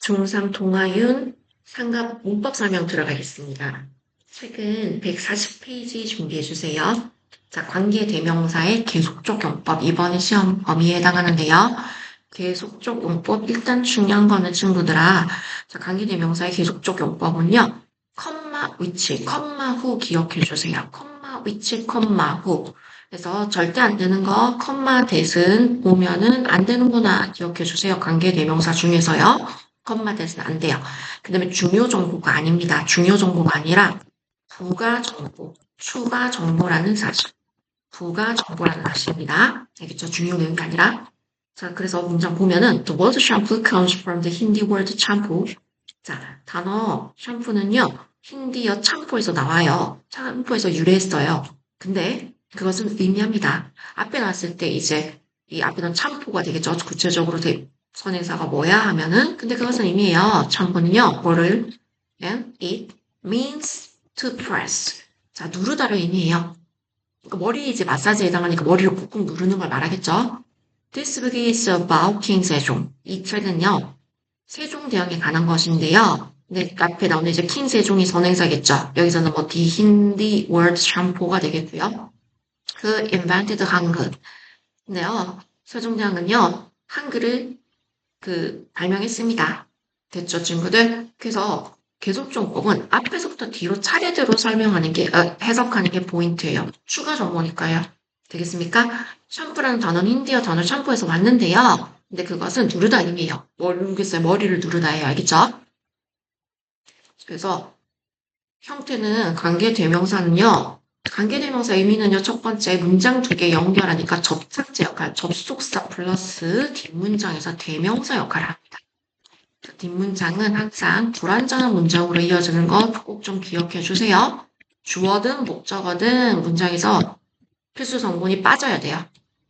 중3 동아윤 상급 문법 설명 들어가겠습니다. 책은 140페이지 준비해주세요. 자, 관계대명사의 계속적 용법, 이번에 시험 범위에 해당하는데요. 계속적 용법, 일단 중요한 거는 친구들아, 자, 관계대명사의 계속적 용법은요, 컴마, 위치, 컴마 후 기억해주세요. 컴마, 위치, 컴마 후. 그래서 절대 안 되는 거, 컴마, 대신 보면은 안 되는구나 기억해주세요. 관계대명사 중에서요. 컴마 대신 안 돼요. 그 다음에 중요 정보가 아닙니다. 중요 정보가 아니라 부가 정보, 추가 정보라는 사실. 부가 정보라는 사실입니다. 알겠죠? 중요 내용이 아니라. 자, 그래서 문장 보면은 The word shampoo comes from the Hindi word shampoo. 자, 단어 샴푸는요. 힌디어 참포에서 나와요. 참포에서 유래했어요. 근데 그것은 의미합니다. 앞에 나왔을 때 이제 이 앞에는 참포가 되겠죠. 구체적으로 선행사가 뭐야 하면은 근데 그것은 의미해요. 참고는요. 뭐를 and it means to press. 자, 누르다를 의미해요. 그러니까 머리 이제 마사지에 해당하니까 머리를 꾹꾹 누르는 걸 말하겠죠. This book is about King 세종. 이 책은요. 세종대왕에 관한 것인데요. 근데 앞에 나오는 이제 킹 세종이 선행사겠죠. 여기서는 뭐 the Hindi word shampoo가 되겠고요. 그 invented 한글. 근데요. 세종대왕은요. 한글을 발명했습니다. 됐죠, 친구들? 그래서 계속정법은 앞에서부터 뒤로 차례대로 설명하는 게, 해석하는 게 포인트예요. 추가 정보니까요. 되겠습니까? 샴푸라는 단어는 힌디어 단어 샴푸에서 왔는데요. 근데 그것은 누르다 의미예요. 뭘 누르겠어요? 머리를 누르다예요. 알겠죠? 그래서 형태는 관계대명사는요. 관계대명사 의미는요. 첫 번째 문장 두 개 연결하니까 접착제 역할, 접속사 플러스 뒷문장에서 대명사 역할을 합니다. 뒷문장은 항상 불완전한 문장으로 이어지는 것 꼭 좀 기억해 주세요. 주어든 목적어든 문장에서 필수 성분이 빠져야 돼요.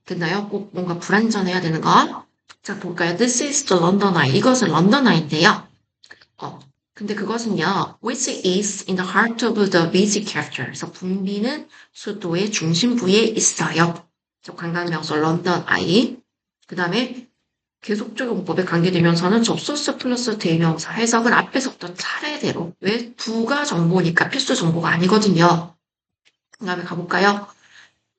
됐나요? 꼭 뭔가 불완전해야 되는 거. 자, 볼까요? This is the London Eye. 이것은 런던 아이인데요. 근데 그것은요, which is in the heart of the busy capital. 그래서 북미는 수도의 중심부에 있어요. 관광명소 런던 아이. 그 다음에 계속적 용법에 관계되면서는 접속사 플러스 대명사 해석은 앞에서부터 차례대로 왜 부가 정보니까 필수 정보가 아니거든요. 그 다음에 가볼까요?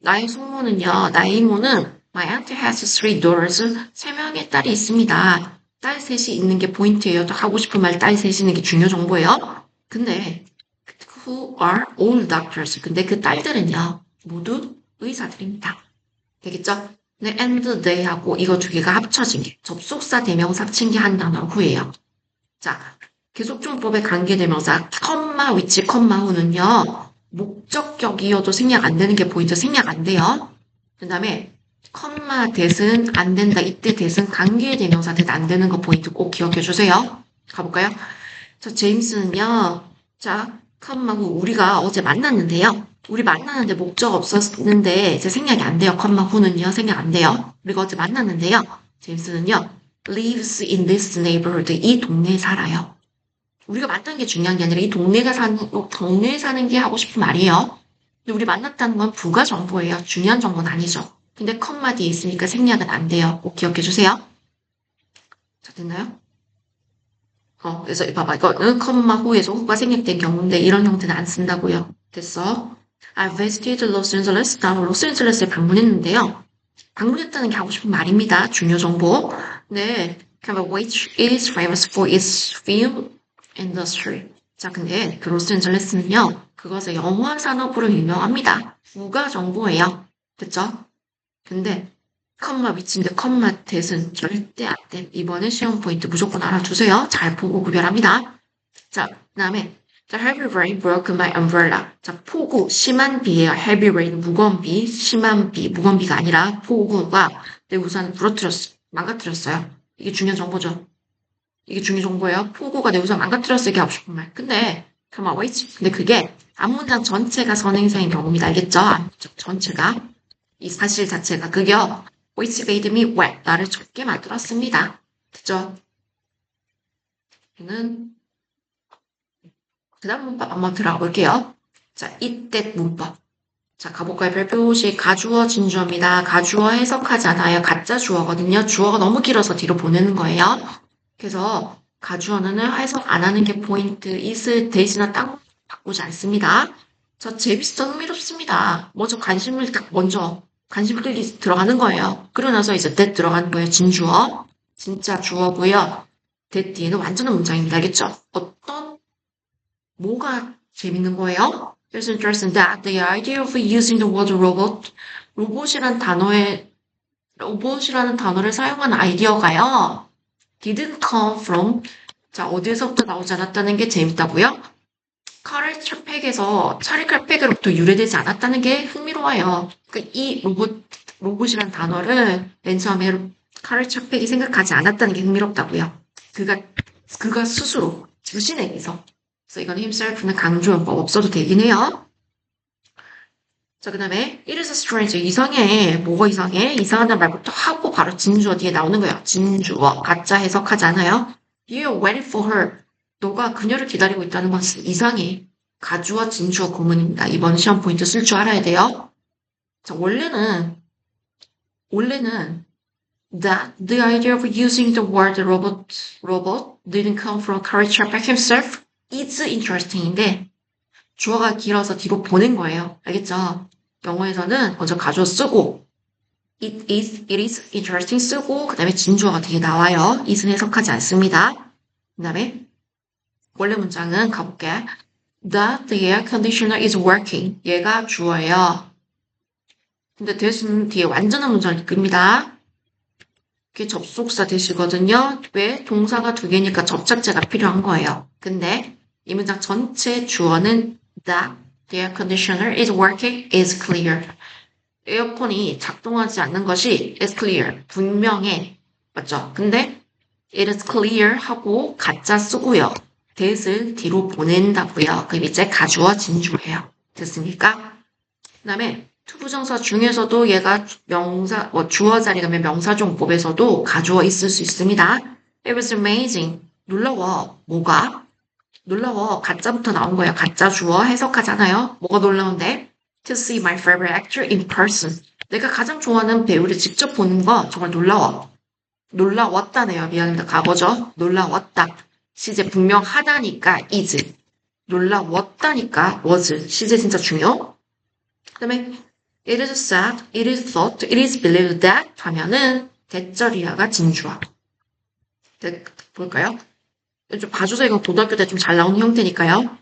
나의 숙모는요. 나의 이모는 My aunt has three daughters. 세 명의 딸이 있습니다. 딸 셋이 있는 게 포인트예요. 또 하고 싶은 말 딸 셋이 있는 게 중요 정보예요. 근데 who are all doctors. 근데 그 딸들은요. 모두 의사들입니다. 되겠죠? 네, and they하고 이거 두 개가 합쳐진 게 접속사 대명사 합친 게 한 단어 후예요. 자, 계속종법의 관계대명사 컴마 위치 컴마 후는요. 목적격이어도 생략 안 되는 게 포인트. 생략 안 돼요. 그 다음에 컴마 대신 안 된다. 이때 대신 관계대명사 대신 안 되는 거 포인트 꼭 기억해 주세요. 가볼까요? 자, 제임스는요. 자, 컴마 후 우리가 어제 만났는데요. 우리 만나는데 목적 없었는데 이제 생략이 안 돼요. 컴마 후는요. 생략 안 돼요. 우리가 어제 만났는데요. 제임스는요. lives in this neighborhood. 이 동네에 살아요. 우리가 만난 게 중요한 게 아니라 이 동네에 사는 게 하고 싶은 말이에요. 근데 우리 만났다는 건 부가 정보예요. 중요한 정보는 아니죠. 근데 컴마 뒤에 있으니까 생략은 안 돼요. 꼭 기억해 주세요. 자, 됐나요? 그래서 봐봐. 이거는 컴마 후에서 후가 생략된 경우인데 이런 형태는 안 쓴다고요. 됐어? I visited Los Angeles. 나 로스앤젤레스에 방문했는데요. 방문했다는 게 하고 싶은 말입니다. 중요 정보. 네. which is famous for its film industry. 자, 근데 그 로스앤젤레스는요. 그것의 영화 산업으로 유명합니다. 부가 정보예요. 됐죠? 근데 컴마 위치인데 컴마 대신 절대 안 돼. 이번에 시험 포인트 무조건 알아두세요. 잘 보고 구별합니다. 자, 그 다음에 The heavy rain broke my umbrella. 자, 폭우, 심한 비예요. heavy rain, 무거운 비, 심한 비, 무거운 비가 아니라 폭우가 내 우산을 망가뜨렸어요. 이게 중요한 정보죠. 이게 중요 정보예요. 폭우가 내 우산 망가뜨렸어. 이게 하고 싶은 말. 근데 그게 앞문장 전체가 선행사인 경우입니다. 알겠죠? 앞문장 전체가. 이 사실 자체가 그게요. which made me wet. 나를 젖게 만들었습니다. 됐죠? 는 그 다음 문법 한번 들어가 볼게요. 자, 이때 문법. 자, 가볼까요? 별표식 가주어 진주어입니다. 가주어 해석하지 않아요. 가짜 주어거든요. 주어가 너무 길어서 뒤로 보내는 거예요. 그래서 가주어는 해석 안 하는 게 포인트. is, that이나 딱 바꾸지 않습니다. 저 재밌어 흥미롭습니다. 먼저 관심을 딱 먼저 관심 끌기 들어가는 거예요. 그러고 나서 이제 that 들어가는 거예요. 진주어. 진짜 주어고요. that 뒤에는 완전한 문장입니다. 알겠죠? 뭐가 재밌는 거예요? It's interesting that the idea of using the word robot, 로봇이라는 단어를 사용한 아이디어가요. didn't come from, 자, 어디에서부터 나오지 않았다는 게 재밌다고요? 차리칼팩으로부터 유래되지 않았다는 게 흥미로워요. 이 로봇이란 단어를 맨 처음에 카를차팩이 생각하지 않았다는 게 흥미롭다고요. 그가 스스로, 자신에게서. 그래서 이건 himself는 강조용법 없어도 되긴 해요. 자, 그 다음에 it is strange. 이상해. 뭐가 이상해? 이상하다는 말부터 하고 바로 진주어 뒤에 나오는 거예요. 진주어. 가짜 해석하지 않아요? You're waiting for her. 너가 그녀를 기다리고 있다는 것은 이상해. 가주어, 진주어 구문입니다. 이번 시험 포인트 쓸 줄 알아야 돼요. 자, 원래는 that the idea of using the word robot didn't come from Karl Čapek himself is interesting인데 주어가 길어서 뒤로 보낸 거예요. 알겠죠? 영어에서는 먼저 가주어 쓰고 it is interesting 쓰고 그 다음에 진주어가 뒤에 나와요. is는 해석하지 않습니다. 그 다음에 원래 문장은 가볼게. That the air conditioner is working. 얘가 주어예요. 근데 that은 뒤에 완전한 문장을 이끕니다. 그게 접속사 that이거든요. 왜? 동사가 두 개니까 접착제가 필요한 거예요. 근데 이 문장 전체 주어는 That the air conditioner is working is clear. 에어컨이 작동하지 않는 것이 is clear. 분명해. 맞죠? 근데 it is clear 하고 가짜 쓰고요. that을 뒤로 보낸다고요. 그럼 이제 가주어 진주예요. 됐습니까? 그 다음에 투부정사 중에서도 얘가 주어 자리 가면 명사종법에서도 가주어 있을 수 있습니다. It was amazing. 놀라워. 뭐가? 놀라워. 가짜부터 나온 거예요. 가짜 주어 해석하잖아요. 뭐가 놀라운데? To see my favorite actor in person. 내가 가장 좋아하는 배우를 직접 보는 거 정말 놀라워. 놀라웠다네요. 미안합니다. 과거죠. 놀라웠다. 시제 분명하다니까 is. 놀라웠다니까 was. 시제 진짜 중요. 그 다음에 it is said, it is thought, it is believed that 하면은 대절이야가 진주어. 볼까요? 좀 봐주세요. 이건 고등학교 때 좀 잘 나오는 형태니까요.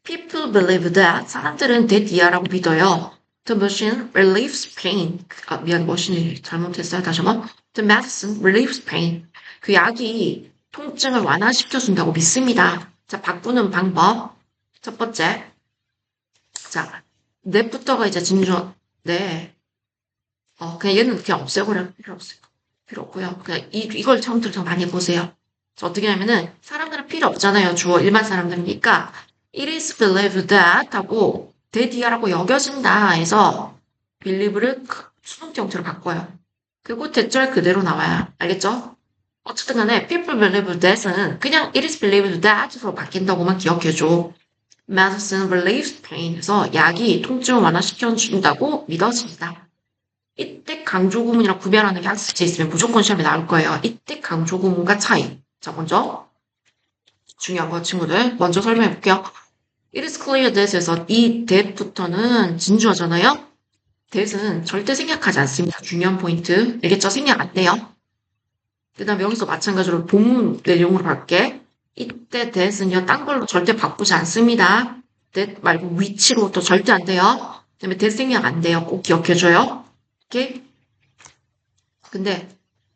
People believe that. 사람들은 that이야라고 믿어요. The machine relieves pain. 미안, 머신이 잘못했어요. 다시 한번. The medicine relieves pain. 그 약이 통증을 완화시켜준다고 믿습니다. 자, 바꾸는 방법. 첫 번째. 자, that부터가 이제 진주어. 네. 그냥 얘는 그냥 없애버려. 필요 없고요. 그냥 이걸 처음부터 많이 해보세요. 어떻게 하면은 사람들은 필요 없잖아요. 주어 일반 사람들이니까 it is believed that 하고 that이야라고 여겨진다 해서 believe를 수동태 형태로 바꿔요. 그리고 대절 그대로 나와요. 알겠죠? 어쨌든 간에 people believe that은 그냥 it is believed that으로 바뀐다고만 기억해줘. medicine relieves pain 해서 약이 통증을 완화시켜준다고 믿어진다. 이때 강조구문이랑 구별하는 게 학습지에 있으면 무조건 시험에 나올 거예요. 이때 강조구문과 차이. 자, 먼저 중요한 거 친구들 먼저 설명해 볼게요. It is clear that에서 이 that부터는 진주어잖아요. that은 절대 생략하지 않습니다. 중요한 포인트. 알겠죠? 생략 안 돼요. 그 다음에 여기서 마찬가지로 본문 내용으로 갈게. 이때 that은요. 딴 걸로 절대 바꾸지 않습니다. that 말고 위치로 또 절대 안 돼요. 그 다음에 that 생략 안 돼요. 꼭 기억해줘요. 오케이? 근데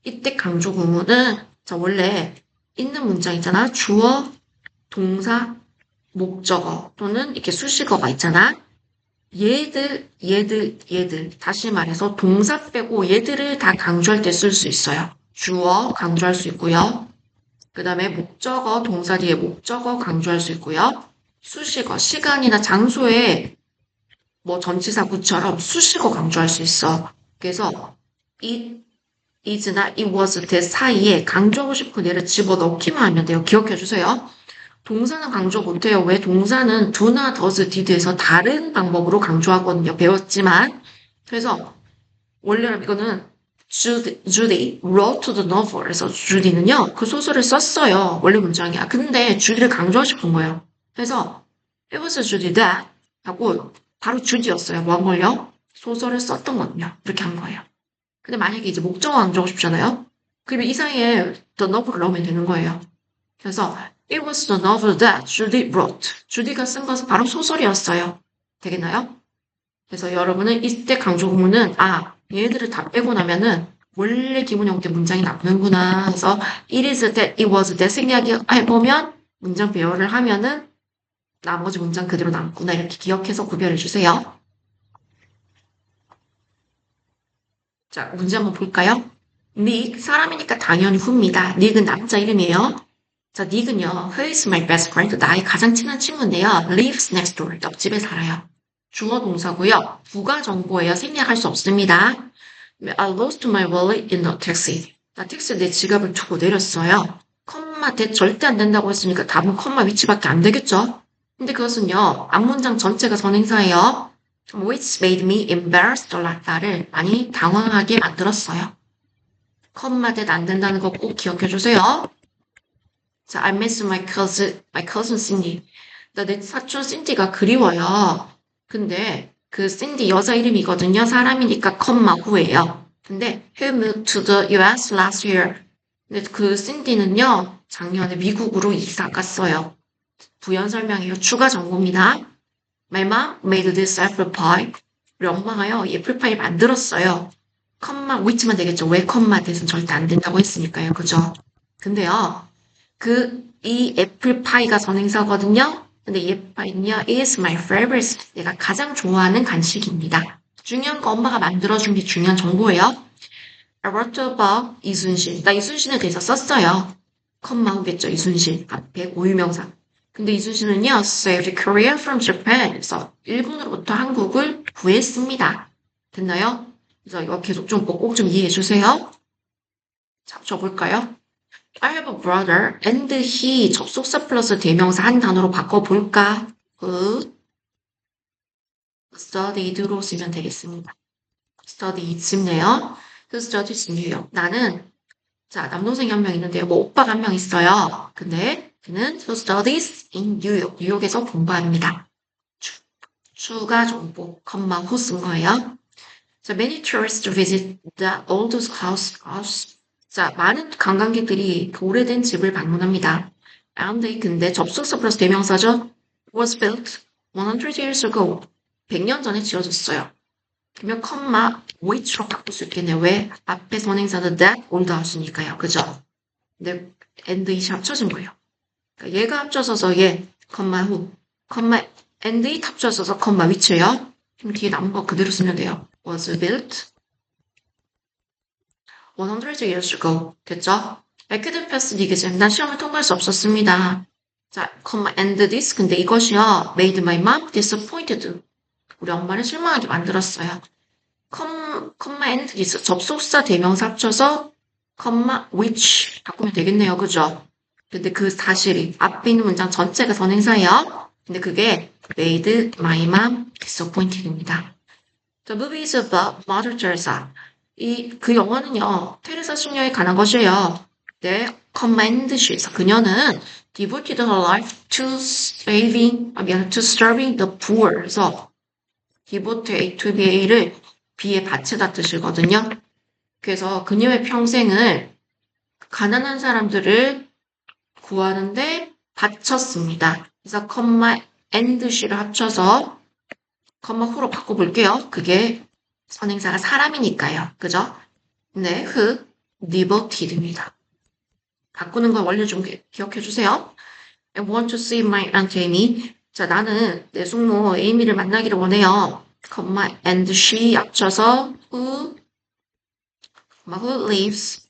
이때 강조구문은 자 원래 있는 문장 있잖아. 주어, 동사, 목적어 또는 이렇게 수식어가 있잖아. 얘들. 다시 말해서 동사 빼고 얘들을 다 강조할 때 쓸 수 있어요. 주어 강조할 수 있고요. 그 다음에 목적어, 동사 뒤에 목적어 강조할 수 있고요. 수식어, 시간이나 장소에 뭐 전치사 구처럼 수식어 강조할 수 있어. 그래서 is나 it was that 사이에 강조하고 싶은 얘를 집어넣기만 하면 돼요. 기억해주세요. 동사는 강조 못해요. 왜? 동사는 do나 does, did에서 다른 방법으로 강조하거든요. 배웠지만. 그래서 원래는 이거는 Judy wrote the novel. 그래서 주디는요, 그 소설을 썼어요. 원래 문장이야. 근데 주디를 강조하고 싶은 거예요. 그래서 it was Judy that 하고 바로 주디였어요. 뭐 한 걸요? 소설을 썼던 거든요. 이렇게 한 거예요. 근데 만약에 이제 목적어 강조하고 싶잖아요. 그러면 이 사이에 the novel을 넣으면 되는 거예요. 그래서 it was the novel that Judy wrote. 주디가 쓴 것은 바로 소설이었어요. 되겠나요? 그래서 여러분은 이때 강조 구문은 얘들을 다 빼고 나면은 원래 기본 형태 문장이 남는구나. 그래서 it is that, it was that 생각해보면 문장 배열을 하면은 나머지 문장 그대로 남구나. 이렇게 기억해서 구별해 주세요. 자, 문제 한번 볼까요? 닉, 사람이니까 당연히 후입니다. 닉은 남자 이름이에요. 자, 닉은요, who is my best friend? 나의 가장 친한 친구인데요. lives next door. 옆집에 살아요. 주어 동사고요. 부가 정보예요. 생략할 수 없습니다. I lost my wallet in the taxi. 나 택시에 내 지갑을 두고 내렸어요. 컴마 대 절대 안 된다고 했으니까 답은 컴마 위치밖에 안 되겠죠? 근데 그것은요, 앞문장 전체가 선행사예요. which made me embarrassed a lot. 나를 많이 당황하게 만들었어요. 컴마 대 안 된다는 거 꼭 기억해 주세요. 자, I miss my cousin Cindy. 나 내 사촌 신디가 그리워요. 근데 그 신디 여자 이름이거든요. 사람이니까 컴마 후예요. 근데 he moved to the US last year. 근데 그 신디는요. 작년에 미국으로 이사 갔어요. 부연 설명이에요. 추가 정보입니다. My mom made this apple pie. 우리 엄마가요. 이 애플파이 만들었어요. 컴마 위치만 되겠죠. 왜 컴마 대신 절대 안 된다고 했으니까요. 그죠? 근데요. 이 애플파이가 선행사거든요. 근데 이 애플파이는요, is my favorite. 내가 가장 좋아하는 간식입니다. 중요한 거 엄마가 만들어준 게 중요한 정보예요. I wrote about 이순신. 나 이순신에 대해서 썼어요. 컴마 후겠죠, 이순신. 앞에 고유명사. 근데 이순신은요, saved Korea from Japan. 그래서 일본으로부터 한국을 구했습니다. 됐나요? 그래서 이거 계속 좀 꼭 좀 이해해 주세요. 자, 줘볼까요? I have a brother and he 접속사 플러스 대명사 한 단어로 바꿔볼까? studied로 쓰면 되겠습니다. studied네요. 그 studies in New York. 나는 자 남동생이 한 명 있는데요. 뭐 오빠가 한 명 있어요. 근데 그는 studies in New York. 뉴욕에서 공부합니다. 추가 정보, 컴마 후 쓴 거예요. 자, many tourists visit the old house. 자, 많은 관광객들이 그 오래된 집을 방문합니다. And 근데 접속사 플러스 대명사죠. was built 100 years ago. 100년 전에 지어졌어요. 그러면 컴마 which로 바꿀 수 있겠네요. 왜? 앞에 선행사는 that old house니까요. 그죠? 근데 and it이 합쳐진 거예요. 그러니까 얘가 합쳐져서 얘, 컴마 후, 컴마 and it 합쳐져서 컴마 which예요. 그럼 뒤에 남은 거 그대로 쓰면 돼요. was built 100 years ago. 됐죠? I couldn't pass the exam. 난 시험을 통과할 수 없었습니다. 자, and this. 근데 이것이요. made my mom disappointed. 우리 엄마를 실망하게 만들었어요. and this. 접속사 대명사 합쳐서 which 바꾸면 되겠네요. 그죠? 근데 그 사실이 앞에 있는 문장 전체가 선행사예요. 근데 그게 made my mom disappointed입니다. The movie is about Mother Teresa. 그 영화는요, 테레사 수녀에 관한 것이에요. 네, command she에서 그녀는 devoted her life to to serving the poor. 그래서 devote to be를 B에 바치다 뜻이거든요. 그래서 그녀의 평생을 가난한 사람들을 구하는데 바쳤습니다. 그래서 and she를 합쳐서 후로 바꿔볼게요. 그게 선행사가 사람이니까요. 그죠? 네, devoted입니다. 바꾸는 걸 원래 좀 기억해 주세요. I want to see my aunt Amy. 자, 나는 내 숙모 에이미를 만나기를 원해요. and she 합쳐서 who lives.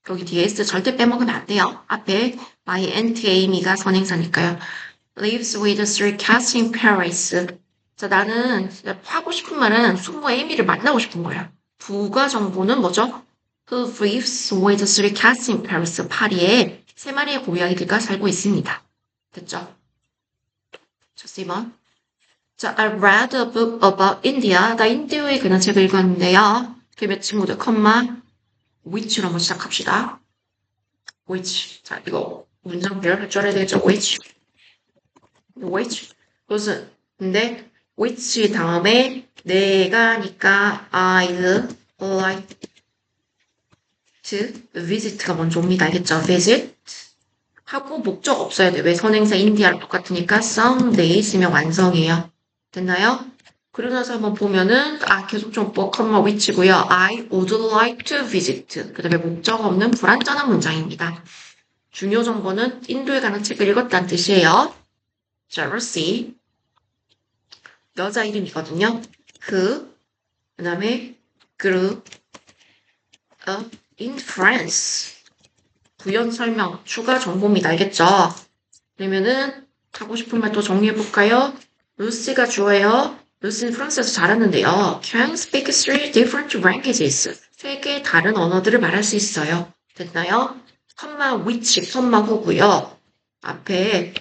여기 뒤에 s 절대 빼먹으면 안 돼요. 앞에 my aunt Amy가 선행사니까요. lives with three cats in Paris. 자, 나는 하고 싶은 말은 숙모 에이미를 만나고 싶은 거야. 부가 정보는 뭐죠? Who lives with three cats in Paris. 파리에 세 마리의 고양이들과 살고 있습니다. 됐죠? 자, 1번. 자, I read a book about India. 나 인디어에 관한 책을 읽었는데요. 그 친구들, 컴마 which로 한번 시작합시다. which. 자, 이거 문장별 할 줄 알아야 되겠죠? which. 무슨, 근데, which 다음에 내가니까 I'd like to visit가 먼저 옵니다. 알겠죠? visit. 하고 목적 없어야 돼. 왜 선행사 인디아랑 똑같으니까 someday 있으면 완성이에요. 됐나요? 그러고 나서 한번 보면은 계속 좀 which고요. I would like to visit. 그 다음에 목적 없는 불완전한 문장입니다. 중요 정보는 인도에 관한 책을 읽었다는 뜻이에요. 자, Lucy. 여자 이름이거든요. 그 다음에 grew up in France. 부연 설명, 추가 정보입니다. 알겠죠? 그러면은 하고 싶은 말 또 정리해볼까요? 루시가 주어예요. 루시는 프랑스에서 자랐는데요. Can speak three different languages. 세 개의 다른 언어들을 말할 수 있어요. 됐나요? 컴마 which, 컴마 후고요. 앞에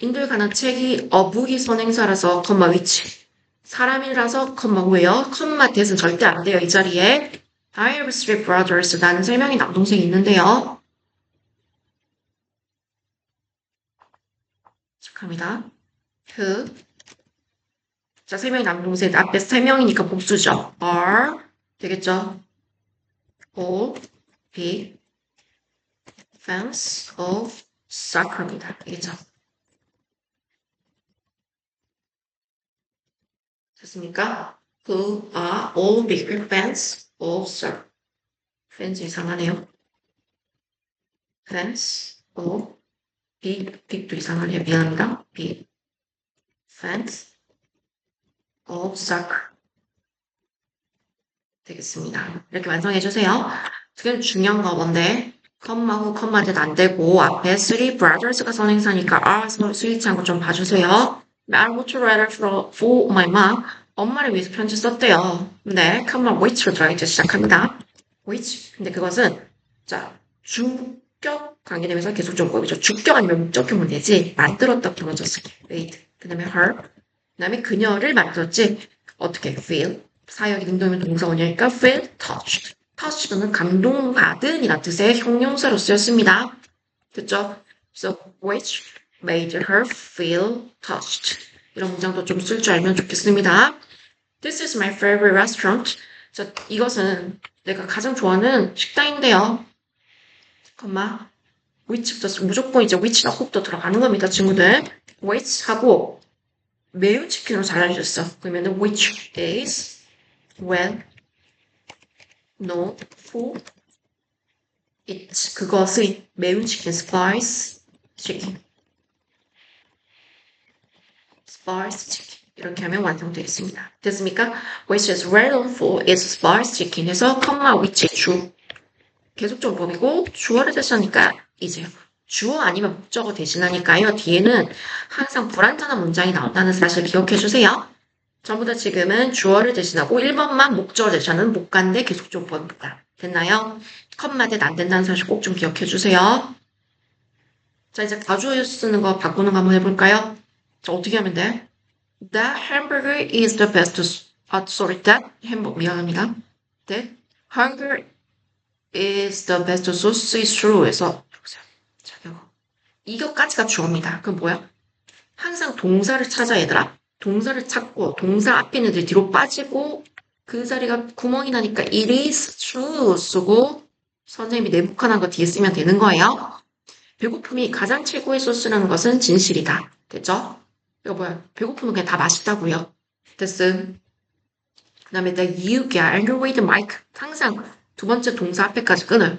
인도에 관한 책이 어부기 선행사라서 컴마 which. 사람이라서 컴마 후예요. 컴마 that은 절대 안 돼요. 이 자리에. I have three brothers. 나는 세 명의 남동생이 있는데요. 시작합니다. 자, 세 명의 남동생 앞에 세 명이니까 복수죠. are 되겠죠? all big fans of soccer입니다. 알겠죠? 됐습니까? Who are all big fans of soccer. fans 이상하네요. fans of big도 이상하네요. 미안합니다. big fans of soccer. 되겠습니다. 이렇게 완성해주세요. 지금 중요한 거 뭔데? 컴마 후 컴마는 안 되고 앞에 three brothers가 선행사니까 R 스위치한 거 좀 봐주세요. I want to write for my mom. 엄마를 위해서 편지 썼대요. 근데 컴마 which로 들어가기 시작합니다. which. 근데 그것은 자 주격 관계되면서 계속 좀 보이죠. 주격 아니면 목적형은 되지. 만들었다 부러졌을 때. made. 그 다음에 her. 그 다음에 그녀를 만들었지. 어떻게 feel. 사역이 능동이면 동사 원형이니까 feel touched. touched는 감동받은 이란 뜻의 형용사로 쓰였습니다. 됐죠? So which made her feel touched. 이런 문장도 좀 쓸 줄 알면 좋겠습니다. This is my favorite restaurant. 자, 이것은 내가 가장 좋아하는 식당인데요. 잠깐만. which부터 무조건 이제 which나 혹도 들어가는 겁니다, 친구들. which 하고 매운 치킨으로 잘 알려줬어. 그러면은 which is well known for its 그것의 매운 치킨 spice chicken 이렇게 하면 완성되겠습니다. 됐습니까? which is well known for its spice chicken 해서 컴마 which 주 계속적법이고 주어를 대신하니까 이제요. 주어 아니면 목적어 대신하니까요. 뒤에는 항상 불완전한 문장이 나온다는 사실 기억해 주세요. 전부 다 지금은 주어를 대신하고 1번만 목적어를 대신하는 목간대 계속적법입니다. 됐나요? 컴마 대 안 된다는 사실 꼭 좀 기억해 주세요. 자, 이제 가주어 쓰는 거 바꾸는 거 한번 해볼까요? 자, 어떻게 하면 돼? That hamburger is the best. that 햄버거 미안합니다. That hamburger is the best sauce is true. 해서 자, 이거까지가 주어입니다. 그럼 뭐야? 항상 동사를 찾아 얘들아. 동사를 찾고 동사 앞에 있는 애들 뒤로 빠지고 그 자리가 구멍이 나니까 it is true 쓰고 선생님이 네모칸한 거 뒤에 쓰면 되는 거예요. 배고픔이 가장 최고의 소스라는 것은 진실이다. 됐죠? 이거 뭐야? 배고픔은 그냥 다 맛있다고요. 됐음. 그 다음에 the you get angry with Mike. 항상 두 번째 동사 앞에까지 끊어요.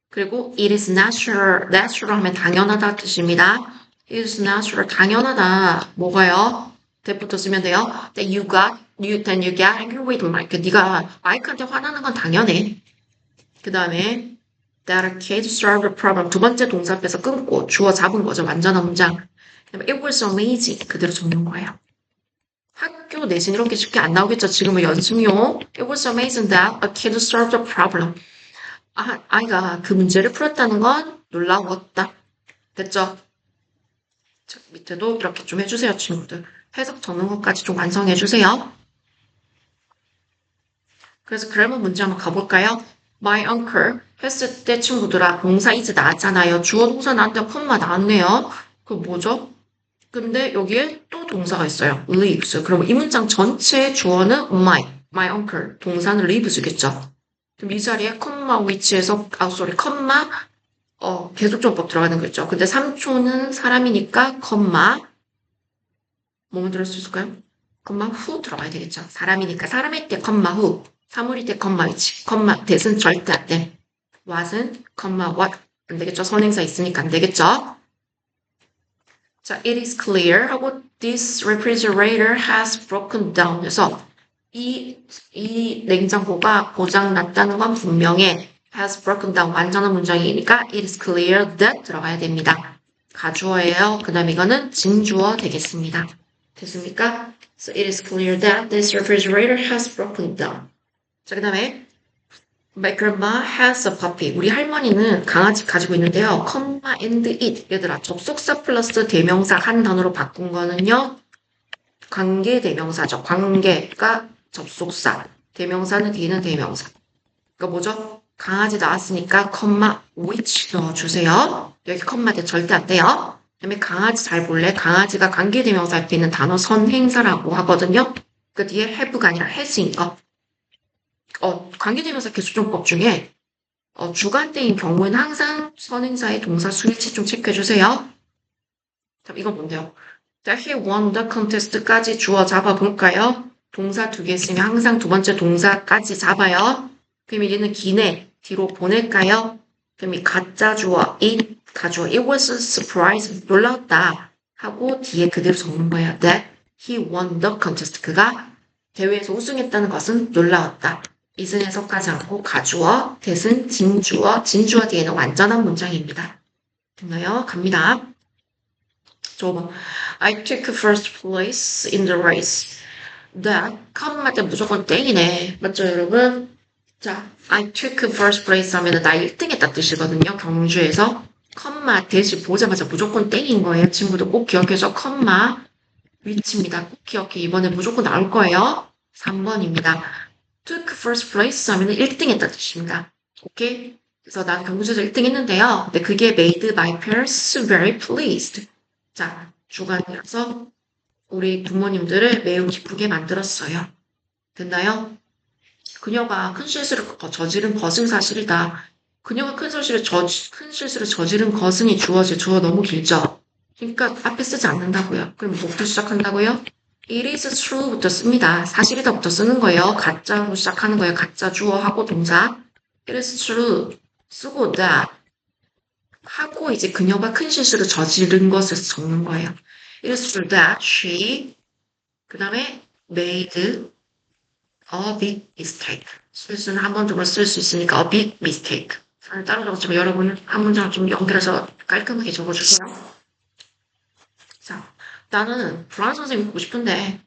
그리고 it is natural. natural 하면 당연하다 뜻입니다. it is natural. 당연하다. 뭐가요? that부터 쓰면 돼요. then you get angry with Mike. 네가 마이크한테 화나는 건 당연해. 그 다음에 that a kid solved a problem. 두 번째 동사 앞에서 끊고 주어 잡은 거죠. 완전한 문장. it was amazing. 그대로 적는 거예요. 학교 내신 이렇게 쉽게 안 나오겠죠. 지금은 연습용. It was amazing that a kid solved a problem. 아이가 그 문제를 풀었다는 건 놀라웠다. 됐죠? 자, 밑에도 이렇게 좀 해주세요, 친구들. 해석 적는 것까지 좀 완성해주세요. 그래서 그래머 문제 한번 가볼까요? my uncle 했을 때 친구들아 동사 is 나왔잖아요. 주어 동사 나왔는데 콤마 나왔네요. 그 뭐죠? 근데 여기에 또 동사가 있어요. lives. 그럼 이 문장 전체의 주어는 my uncle. 동사는 lives겠죠. 그럼 이 자리에 컴마 which에서 컴마 계속적법 들어가는 거죠. 근데 3초는 사람이니까 컴마 뭐뭐 들을 수 있을까요? 컴마 후 들어가야 되겠죠. 사람이니까 사람일 때 컴마 후, 사물일 때 컴마 which, 컴마 that은 절대 안 돼. what은 컴마 what 안 되겠죠. 선행사 있으니까 안 되겠죠. 자, it is clear 하고 this refrigerator has broken down. 그래서 이 냉장고가 고장 났다는 건 분명해. has broken down. 완전한 문장이니까 it is clear that 들어가야 됩니다. 가주어예요. 그 다음 이거는 진주어 되겠습니다. 됐습니까? So it is clear that this refrigerator has broken down. 자, 그 다음에 My grandma has a puppy. 우리 할머니는 강아지 가지고 있는데요. comma and it. 얘들아, 접속사 플러스 대명사 한 단어로 바꾼 거는요. 관계 대명사죠. 관계가 접속사. 대명사는 뒤는 대명사. 그러니까 뭐죠? 강아지 나왔으니까 comma which 넣어주세요. 여기 comma 대 절대 안 돼요. 그다음에 강아지 잘 볼래? 강아지가 관계 대명사 앞에 있는 단어 선행사라고 하거든요. 그 뒤에 have가 아니라 has인 거. 관계대명사 개수종법 중에 주관대인 경우에는 항상 선행사의 동사 수일치 좀 체크해주세요. 자, 이건 뭔데요? 자, he won the contest까지 주어 잡아볼까요? 동사 두 개 있으면 항상 두 번째 동사까지 잡아요. 그럼 얘는 기내 뒤로 보낼까요? 그럼 이 가짜 주어, it 가주어, it was a surprise, 놀라웠다 하고 뒤에 그대로 적는 거예요. That he won the contest. 그가 대회에서 우승했다는 것은 놀라웠다. is은 해석하지 않고 가주어, that은 진주어, 진주어 뒤에는 완전한 문장입니다. 됐나요? 갑니다. 저번 I took first place in the race. that 컴마 때 무조건 땡이네. 맞죠, 여러분? 자, I took first place 하면 나 1등 했다 뜻이거든요. 경주에서. 컴마 대시 보자마자 무조건 땡인 거예요. 친구들 꼭 기억해서 컴마 위치입니다. 꼭 기억해. 이번에 무조건 나올 거예요. 3번입니다. took first place 하면 1등 했다 뜻입니다. 오케이? 그래서 난 경주에서 1등 했는데요. 근데 그게 made my parents very pleased. 자, 주관이라서 우리 부모님들을 매우 기쁘게 만들었어요. 됐나요? 그녀가 큰 실수를 저지른 것은 사실이다. 그녀가 큰 실수를 저지른 것은이 주어 너무 길죠? 그러니까 앞에 쓰지 않는다고요. 그럼 뭐부터 시작한다고요? It is true부터 씁니다. 사실이다부터 쓰는 거예요. 가짜로 시작하는 거예요. 가짜 주어하고 동사. It is true. 쓰고 that. 하고 이제 그녀가 큰 실수를 저지른 것을 적는 거예요. It is true that she 그 다음에 made a big mistake. 실수는 한 번, 두 번 쓸 수 있으니까 a big mistake. 저는 따로 적었지만 여러분은 한 문장 좀 연결해서 깔끔하게 적어주세요. 자, 나는 브라운 선생님 보고 싶은데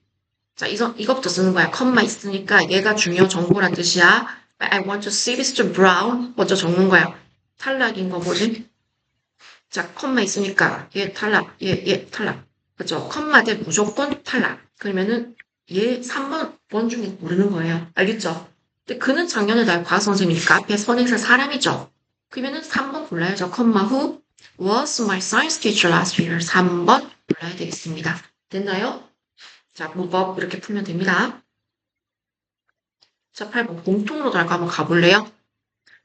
자, 이거부터 쓰는 거야. 컴마 있으니까 얘가 중요 정보란 뜻이야. I want to see Mr. Brown 먼저 적는 거야. 탈락인 거 뭐지? 자, 컴마 있으니까 얘 탈락, 얘 탈락. 그죠? 컴마 대 무조건 탈락. 그러면은 얘 3번 중에 고르는 거예요. 알겠죠? 근데 그는 작년에 날 과학 선생님이니까 앞에 선행사 사람이죠. 그러면은 3번 골라야죠. 컴마 후 was my science teacher last year. 3번 골라야 되겠습니다. 됐나요? 자, 문법 이렇게 풀면 됩니다. 자, 8번 공통으로 달고 한번 가볼래요?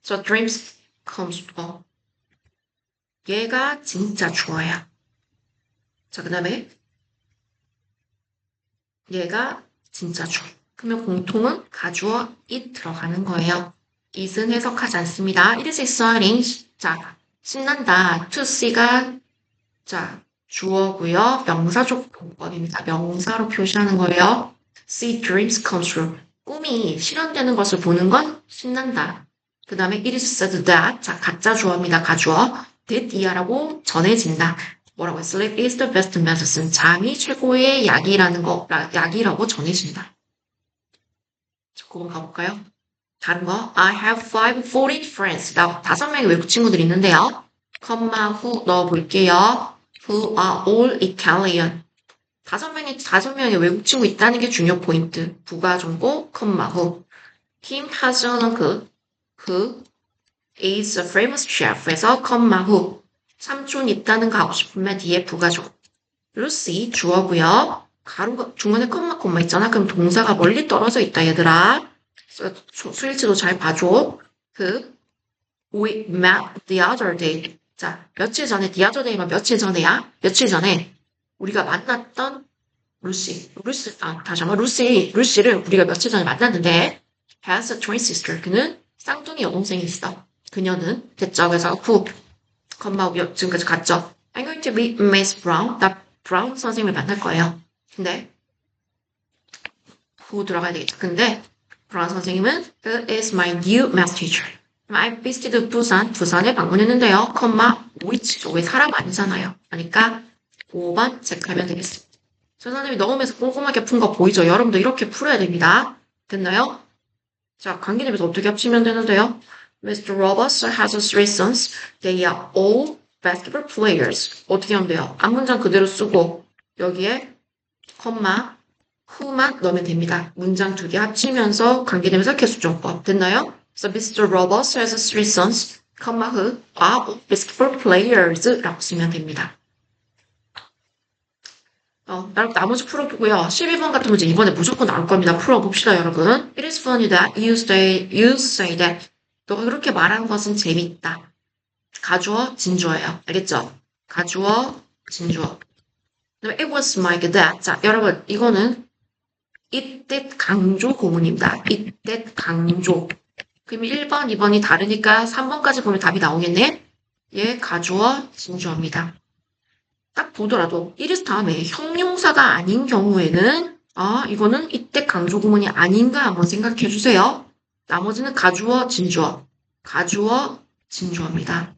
So dreams comes 얘가 진짜 주어야. 자, 그 다음에 얘가 진짜 주어. 그러면 공통은 가주어 it 들어가는 거예요. it은 해석하지 않습니다. It is exciting. 자, 신난다. to see가 자 주어고요. 명사적 용법입니다. 명사로 표시하는 거예요. see dreams come true. 꿈이 실현되는 것을 보는 건 신난다. 그 다음에 it is said that 자 가짜 주어입니다. 가주어 that 이하라고 전해진다. 뭐라고 해요? Sleep is the best medicine. 잠이 최고의 약이라고 전해진다. 자, 그거 가볼까요? 다른 거. I have 5 foreign friends. 나 5명의 외국 친구들이 있는데요. 컴마 후 넣어볼게요. Who are all Italian. 5명의 외국 친구 있다는 게 중요 포인트. 부가정보, 컴마 후. Kim has an uncle. who is a famous chef에서 컴마 who 삼촌 있다는 거 하고 싶으면 뒤에 부가적 루시 주어고요. 가루가 중간에 컴마 있잖아. 그럼 동사가 멀리 떨어져 있다 얘들아. 수일치도 잘 봐줘. We met the other day. 자, 며칠 전에 the other day만 며칠 전에야? 며칠 전에 우리가 만났던 다시 한번 루시를 우리가 며칠 전에 만났는데 has a twin sister. 그는 쌍둥이 여동생이 있어. 그녀는 됐죠. 그래서 who 지금까지 갔죠. I'm going to meet Miss Brown. 나 브라운 선생님을 만날 거예요. 근데 who 들어가야 되겠죠. 근데 브라운 선생님은 is my new math teacher. I visited 부산에 방문했는데요. which 왜 사람 아니잖아요. 그러니까 5번 체크하면 되겠습니다. 저 선생님이 너무해서 꼼꼼하게 푼 거 보이죠? 여러분도 이렇게 풀어야 됩니다. 됐나요? 자, 관계대명사 어떻게 합치면 되는데요? Mr. Roberts has three sons. They are all basketball players. 어떻게 하면 돼요? 앞문장 그대로 쓰고 여기에 who만 넣으면 됩니다. 문장 두 개 합치면서 관계대명사 개수정법. 됐나요? So Mr. Roberts has three sons, who are all basketball players 라고 쓰면 됩니다. 나머지 풀어보고요. 12번 같은 문제 이번에 무조건 나올 겁니다. 풀어봅시다, 여러분. It is funny that you say that. 너가 그렇게 말하는 것은 재밌다. 가주어, 진주어예요. 알겠죠? 가주어, 진주어. It was like that. 자, 여러분, 이거는 it that 강조 구문입니다. it that 강조. 그럼 1번, 2번이 다르니까 3번까지 보면 답이 나오겠네? 얘 가주어, 진주어입니다. 딱 보더라도 이리스 다음에 형용사가 아닌 경우에는 이거는 이때 강조 구문이 아닌가 한번 생각해 주세요. 나머지는 가주어, 진주어. 가주어, 진주어입니다.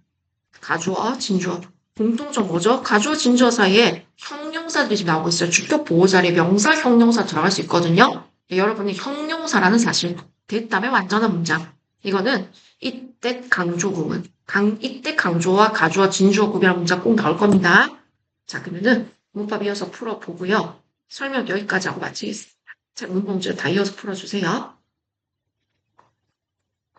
가주어, 진주어. 공통점 뭐죠? 가주어, 진주어 사이에 형용사들이 지금 나오고 있어요. 주격 보호 자리에 명사, 형용사 들어갈 수 있거든요. 여러분이 형용사라는 사실 됐다면 완전한 문장. 이거는 이때 강조 구문. 이때 강조와 가주어, 진주어 구별한 문장 꼭 나올 겁니다. 자, 그러면은 문법 이어서 풀어보고요. 설명 여기까지 하고 마치겠습니다. 자, 문법 문제 다 이어서 풀어주세요.